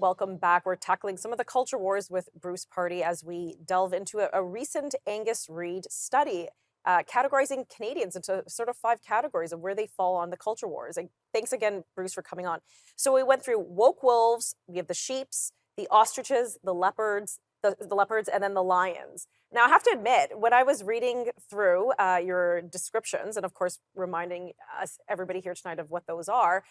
Welcome back. We're tackling some of the culture wars with Bruce Pardy as we delve into a recent Angus Reid study categorizing Canadians into sort of five categories of where they fall on the culture wars. And thanks again, Bruce, for coming on. So we went through woke wolves, we have the sheeps, the ostriches, the leopards, the leopards, and then the lions. Now, I have to admit, when I was reading through your descriptions, and of course, reminding us, everybody here tonight, of what those are,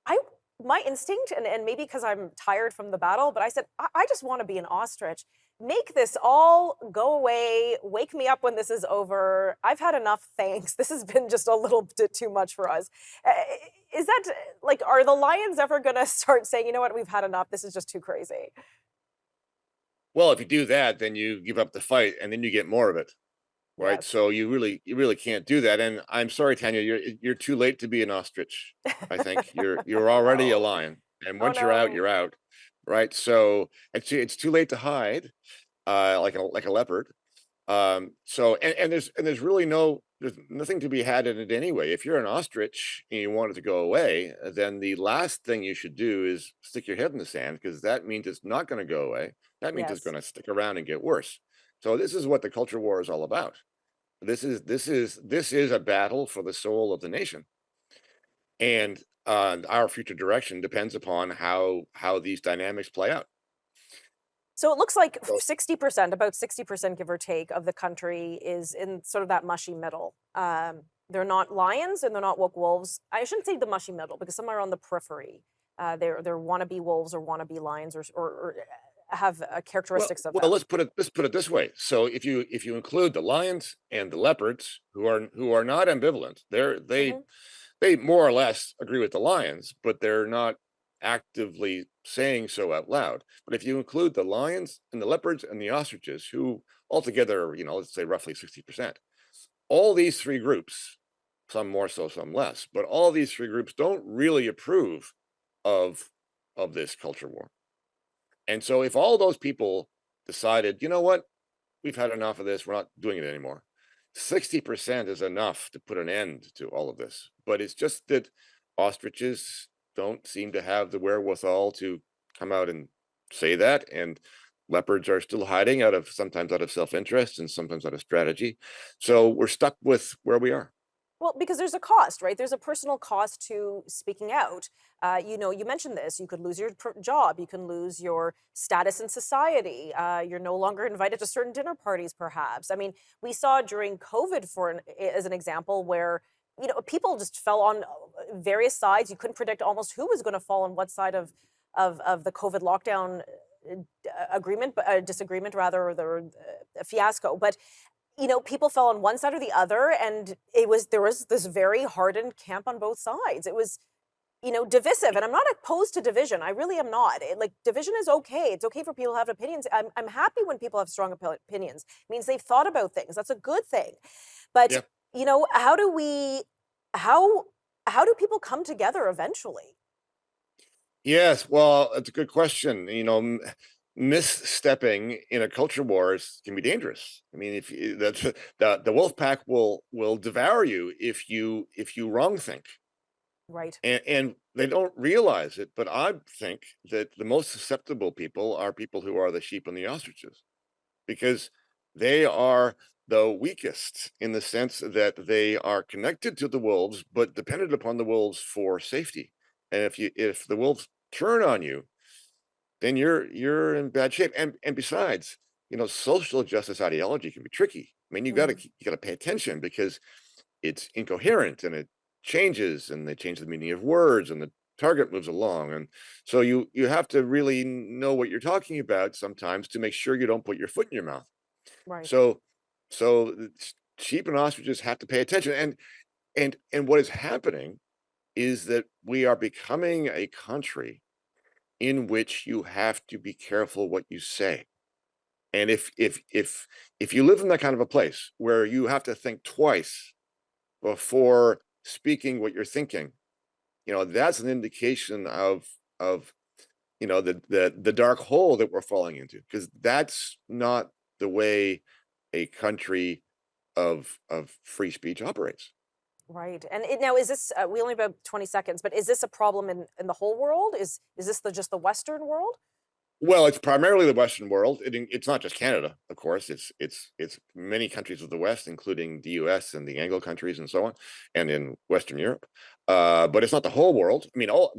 I my instinct, and maybe because I'm tired from the battle, but I said, I just want to be an ostrich. Make this all go away. Wake me up when this is over. I've had enough, thanks. This has been just a little bit too much for us. Is that like, are the Lions ever going to start saying, you know what, we've had enough? This is just too crazy. Well, if you do that, then you give up the fight and then you get more of it, right? Yes. So you really can't do that. And I'm sorry, Tanya, you're too late to be an ostrich. I think you're Oh already a no. lion. And Oh once you're out, no. you're out. Right. So it's too late to hide, like a leopard. And there's really there's nothing to be had in it anyway. If you're an ostrich and you want it to go away, then the last thing you should do is stick your head in the sand, because that means it's not going to go away. That means it's Yes. going to stick around and get worse. So this is what the culture war is all about. This is a battle for the soul of the nation, and our future direction depends upon how these dynamics play out. So it looks like So 60%, about 60%, give or take, of the country is in sort of that mushy middle. They're not lions and they're not woke wolves. I shouldn't say the mushy middle because some are on the periphery. They're wannabe wolves or wannabe lions or have Well, characteristics of well, them. let's put it this way. So if you include the lions and the leopards, who are not ambivalent, Hmm. they more or less agree with the lions, but they're not actively saying so out loud. But if you include the lions and the leopards and the ostriches, who altogether, let's say roughly 60%, all these three groups, some more so, some less, but all these three groups don't really approve of this culture war. And so if all those people decided, you know what, we've had enough of this, we're not doing it anymore, 60% is enough to put an end to all of this. But it's just that ostriches don't seem to have the wherewithal to come out and say that. And leopards are still hiding, sometimes out of self-interest and sometimes out of strategy. So we're stuck with where we are. Well, because there's a cost, right? There's a personal cost to speaking out. You mentioned this. You could lose your job. You can lose your status in society. You're no longer invited to certain dinner parties, perhaps. I mean, we saw during COVID, as an example, where people just fell on various sides. You couldn't predict almost who was going to fall on what side of the COVID lockdown agreement, disagreement rather, or the fiasco. But people fell on one side or the other, and there was this very hardened camp on both sides. It was, divisive, and I'm not opposed to division. I really am not. Like, division is okay. It's okay for people to have opinions. I'm happy when people have strong opinions. It means they've thought about things. That's a good thing. But Yeah. how do we how how do people come together eventually? Yes, well, it's a good question. Misstepping in a culture wars can be dangerous. I mean, if you, the wolf pack will devour you if you wrong think, Right. and they don't realize it. But I think that the most susceptible people are people who are the sheep and the ostriches, because they are the weakest in the sense that they are connected to the wolves, but dependent upon the wolves for safety. And if the wolves turn on you, then you're in bad shape. And besides, social justice ideology can be tricky. I mean, Mm, you got to pay attention, because it's incoherent and it changes, and they change the meaning of words, and the target moves along. And so you have to really know what you're talking about sometimes to make sure you don't put your foot in your mouth. right. So sheep and ostriches have to pay attention. And what is happening is that we are becoming a country in which you have to be careful what you say. And if you live in that kind of a place where you have to think twice before speaking what you're thinking, that's an indication of the dark hole that we're falling into, because that's not the way a country of free speech operates. Right. And now is this we only have about 20 seconds, but is this a problem in the whole world? Is this the just the Western world? Well, it's primarily the Western world. It's not just Canada, of course. It's many countries of the West, including the U.S. and the Anglo countries and so on, and in Western Europe. But it's not the whole world. I mean, all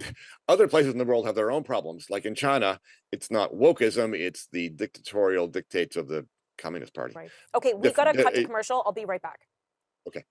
other places in the world have their own problems. Like in China, it's not wokeism; it's the dictatorial dictates of the Communist Party. Right. Okay, we've Diff- got to cut to di- commercial. I'll be right back. okay.